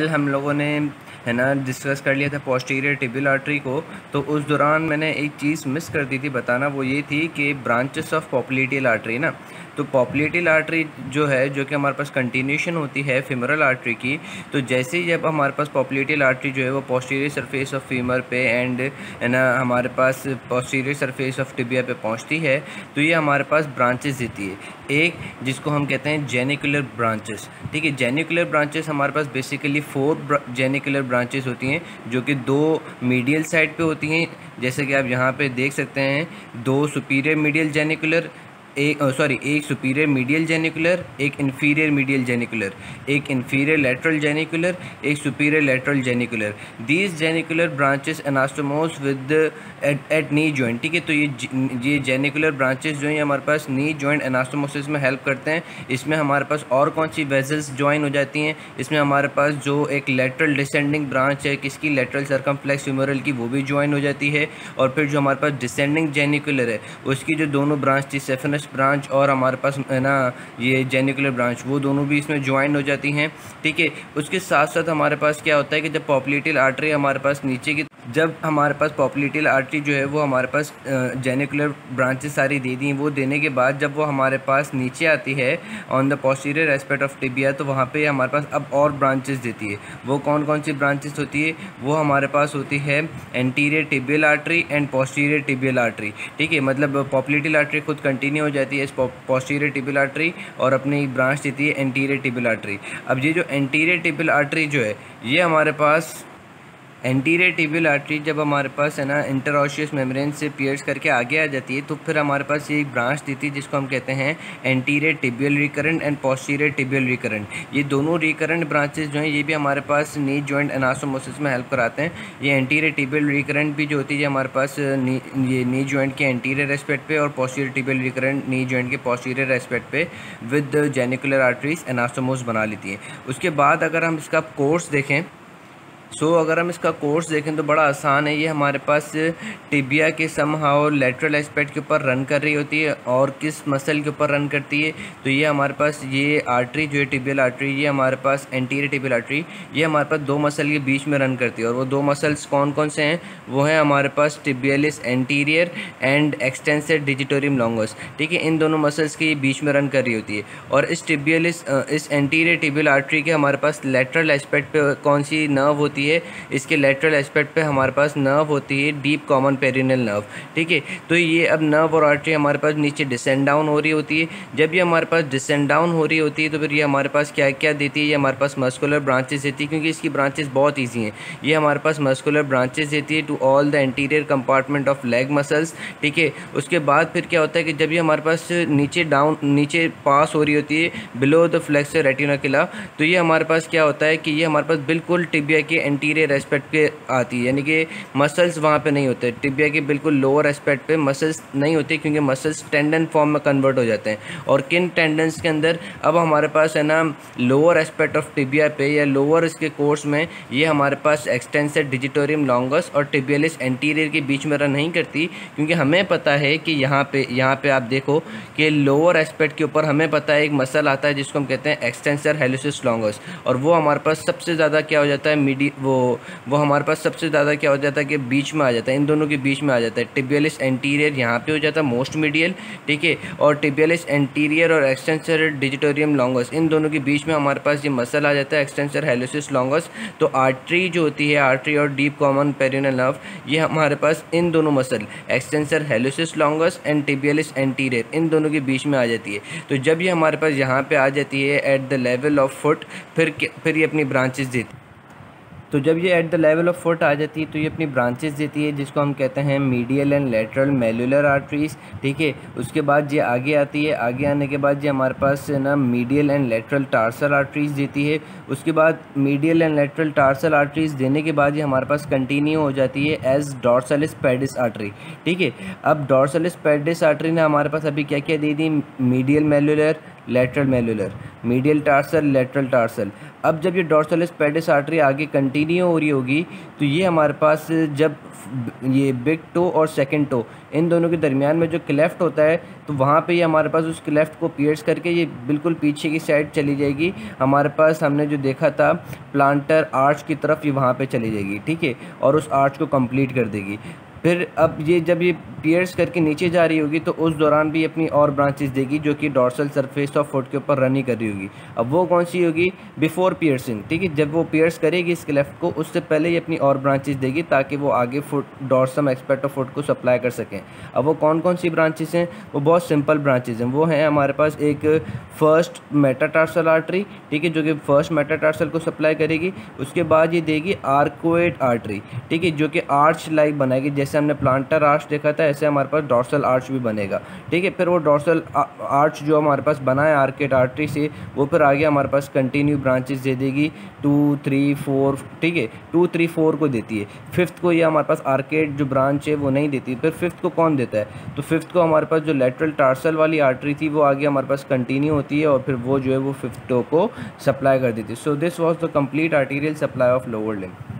हम लोगों ने है ना डिस्कस कर लिया था पोस्टीरियर टिबियल आर्टरी को। तो उस दौरान मैंने एक चीज़ मिस कर दी थी बताना, वो ये थी कि ब्रांचेस ऑफ पोप्लिटियल आर्टरी ना, तो पोप्लिटियल आर्टरी जो है, जो कि हमारे पास कंटिन्यूशन होती है फीमरल आर्टरी की। तो जैसे ही जब हमारे पास पोप्लिटियल आर्टरी जो है वो पोस्टीरियर सरफेस ऑफ फीमर पे एंड है ना हमारे पास पोस्टीरियर सरफेस ऑफ टिबिया पे पहुंचती है, तो ये हमारे पास ब्रांचेस देती है। एक जिसको हम कहते हैं जेनिकुलर ब्रांचेस। ठीक है, जेनिकुलर ब्रांचेस हमारे पास बेसिकली 4 जेनिकुलर ब्रांचेस होती हैं, जो कि 2 मीडियल साइड पे होती हैं, जैसे कि आप यहाँ पे देख सकते हैं। 2 सुपीरियर मीडियल जेनिकुलर, एक सुपीरियर मीडियल जेनिकुलर, एक इन्फीरियर मीडियल जेनिकुलर, एक इन्फीरियर लेटरल जेनिकुलर, एक superior lateral genicular. These genicular branches anastomose with at knee joint. ठीक है, तो ये जेनिकुलर ब्रांचेस जो हैं हमारे पास नी जॉइंट एनास्टोमोसिस में हेल्प करते हैं। इसमें हमारे पास और कौन सी वेजल्स ज्वाइन हो जाती हैं, इसमें हमारे पास जो एक लेटरल डिसेंडिंग ब्रांच है किसकी, लेटरल सर्कमफ्लेक्स फ्यूमरल की, वो भी ज्वाइन हो जाती है। और फिर जो हमारे पास डिसेंडिंग जेनिकुलर है उसकी जो दोनों ब्रांच थी, सेफेनस ब्रांच और हमारे पास है ना ये जेनिकुलर ब्रांच, वो दोनों भी इसमें ज्वाइन हो जाती हैं। ठीक है, उसके साथ साथ हमारे पास क्या होता है कि जब पोप्लिटियल आर्टरी हमारे पास नीचे की, जब हमारे पास पोप्लिटियल आर्टरी जो है वो हमारे पास जेनिकुलर ब्रांचेस सारी दे दी, वो देने के बाद जब वो हमारे पास नीचे आती है on the posterior aspect of tibia, तो वहाँ पे हमारे पास अब और ब्रांचेस देती है। वो कौन कौन सी ब्रांचेस होती है, वो हमारे पास होती है anterior tibial artery and posterior tibial artery. ठीक है, मतलब पोप्लिटियल आर्टरी खुद कंटिन्यू हो जाती है इस पोस्टीरियर टिबियल आर्टरी और अपनी ब्रांच देती है एंटीरियर टिबियल आर्टरी। अब ये जो एंटीरियर टिबियल आर्टरी जो है, ये हमारे पास एंटीरियर टिबियल आर्टरी जब हमारे पास है ना इंटरऑशियस मेम्ब्रेन से पियर्स करके आगे आ जाती है, तो फिर हमारे पास ये एक ब्रांच देती है जिसको हम कहते हैं anterior tibial recurrent and posterior tibial recurrent. ये दोनों रिकरेंट ब्रांचेस जो हैं ये भी हमारे पास नी जॉइंट एनास्टोमोसिस में हेल्प कराते हैं। ये एंटीरियर टिबियल रिकरेंट भी जो होती है हमारे पास ये नी जॉइंट के एंटीरियर एस्पेक्ट पे और posterior tibial recurrent knee joint के पोस्टीरियर एस्पेक्ट पे विद जेनिकुलर आर्टरीज एनास्टोमोस बना लेती हैं। उसके बाद अगर हम इसका कोर्स देखें, अगर हम इसका कोर्स देखें तो बड़ा आसान है। ये हमारे पास टिबिया के समहाउ लेटरल एस्पेक्ट के ऊपर रन कर रही होती है, और किस मसल के ऊपर रन करती है, तो ये हमारे पास ये आर्टरी जो है टिबियल आर्टरी, ये हमारे पास एंटीरियर टिबियल आर्टरी, ये हमारे पास 2 मसल के बीच में रन करती है। और वो 2 मसल्स कौन कौन से हैं, वो हैं हमारे पास टिबियलिस anterior and extensor digitorum longus. ठीक है, इन दोनों मसल्स के बीच में रन कर रही होती है। और इस एंटीरियर टिबियल आर्टरी के हमारे पास लेटरल एस्पेक्ट पे कौन सी नर्व होती है, इसके लेटरल एस्पेक्ट पे हमारे पास नर्व होती है डीप कॉमन पेरिनेल नर्व। ठीक है, तो ये अब नर्व और आर्टरी हमारे पास नीचे डिसेंड डाउन हो रही होती है। जब ये हमारे पास डिसेंड डाउन हो रही होती है तो फिर ये हमारे पास क्या क्या देती है, ये हमारे पास मस्कुलर ब्रांचेस देती है, क्योंकि इसकी ब्रांचेस बहुत ईजी हैं। ये हमारे पास मस्कुलर ब्रांचेस देती है to all the anterior compartment of leg muscles. ठीक है, उसके बाद फिर क्या होता है कि जब ये हमारे पास नीचे पास हो रही होती है बिलो द फ्लेक्सर रेटिनाकुला, तो ये हमारे पास क्या होता है कि ये हमारे पास बिल्कुल टिबिया के एंटीरियर एस्पेक्ट पे आती है, यानी कि मसल्स वहाँ पे नहीं होते। टिबिया के बिल्कुल लोअर एस्पेक्ट पे मसल्स नहीं होते, क्योंकि मसल्स टेंडन फॉर्म में कन्वर्ट हो जाते हैं। और किन टेंडन्स के अंदर, अब हमारे पास है ना लोअर एस्पेक्ट ऑफ टिबिया पे या लोअर इसके कोर्स में ये हमारे पास एक्सटेंसर डिजिटोरियम लॉन्गस और टिबियलिस एंटीरियर के बीच में रन नहीं करती, क्योंकि हमें पता है कि यहाँ पे आप देखो कि लोअर एस्पेक्ट के ऊपर हमें पता है एक मसल आता है जिसको हम कहते हैं एक्सटेंसर हेलुसिस लॉन्गस, और वो हमारे पास सबसे ज़्यादा क्या हो जाता है, वो हमारे पास सबसे ज़्यादा क्या हो जाता है कि बीच में आ जाता है, इन दोनों के बीच में आ जाता है। टिबियलिस एंटीरियर यहाँ पे हो जाता है मोस्ट मीडियल। ठीक है, और टिबियलिस एंटीरियर और एक्सटेंसर डिजिटोरियम लॉन्गस, इन दोनों के बीच में हमारे पास ये मसल आ जाता है एक्सटेंसर हेलुसिस लॉन्गस। तो आर्टरी जो होती है, आर्टरी और डीप कॉमन पेरिनेल नर्व, ये हमारे पास इन दोनों muscle extensor hallucis longus and tibialis anterior, इन दोनों के बीच में आ जाती है। तो जब ये हमारे पास यहाँ पे आ जाती है at the level of foot, फिर ये अपनी ब्रांचेस देती है। तो जब ये at the level of foot आ जाती है तो ये अपनी ब्रांचेस देती है, जिसको हम कहते हैं मीडियल एंड लेटरल मेलुलर आर्टरीज। ठीक है, उसके बाद ये आगे आती है, आगे आने के बाद ये हमारे पास ना medial and lateral tarsal arteries देती है। उसके बाद medial and lateral tarsal arteries देने के बाद ये हमारे पास कंटिन्यू हो जाती है एज डॉर्सलिस पेडिस आर्टरी। ठीक है, अब डॉर्सलिस पेडिस आर्टरी ने हमारे पास अभी क्या क्या दे दी, medial malleolar, lateral malleolar, medial tarsal, lateral tarsal. अब जब ये डॉर्सलिस पेडिस आर्टरी आगे कंटिन्यू हो रही होगी तो ये हमारे पास जब ये बिग टो और सेकंड टो इन दोनों के दरमियान में जो क्लेफ्ट होता है तो वहाँ पे ये हमारे पास उस क्लेफ्ट को पियर्स करके ये बिल्कुल पीछे की साइड चली जाएगी। हमारे पास हमने जो देखा था प्लांटर आर्च की तरफ, ये वहाँ पे चली जाएगी, ठीक है, और उस आर्च को कंप्लीट कर देगी। फिर अब ये जब ये पियर्स करके नीचे जा रही होगी तो उस दौरान भी अपनी और ब्रांचेस देगी जो कि डॉर्सल सरफेस ऑफ फुट के ऊपर रन ही कर रही होगी। अब वो कौन सी होगी? बिफोर पियर्सिंग, ठीक है, जब वो पियर्स करेगी इस क्लेफ्ट को उससे पहले ये अपनी और ब्रांचेस देगी ताकि वो आगे foot dorsum expect of foot को सप्लाई कर सकें। अब वो कौन कौन सी ब्रांचेस हैं? वो बहुत सिंपल ब्रांचेस हैं। वो हैं हमारे पास एक फर्स्ट मेटाटार्सल आर्टरी, ठीक है, जो कि फर्स्ट मेटाटार्सल को सप्लाई करेगी। उसके बाद ये देगी आर्कोइड आर्टरी, ठीक है, जो कि आर्च लाइक बनाएगी। जैसे हमने प्लांटर आर्च देखा था ऐसे हमारे पास डॉर्सल आर्च भी बनेगा, ठीक है। फिर वो डॉर्सल आर्च जो हमारे पास बना है आर्केड आर्टरी से, वो फिर आगे हमारे पास कंटिन्यू ब्रांचेस दे देगी 2, 3, 4, ठीक है, 2, 3, 4 को देती है। फिफ्थ को ये हमारे पास आर्केड जो ब्रांच है वो नहीं देती। फिर फिफ्थ को कौन देता है? तो फिफ्थ को हमारे पास जो लेटरल टार्सल वाली आर्टरी थी वो आगे हमारे पास कंटिन्यू होती है और फिर वो जो है वो फिफ्थ टो को सप्लाई कर देती है। So this was the complete arterial supply of lower limb.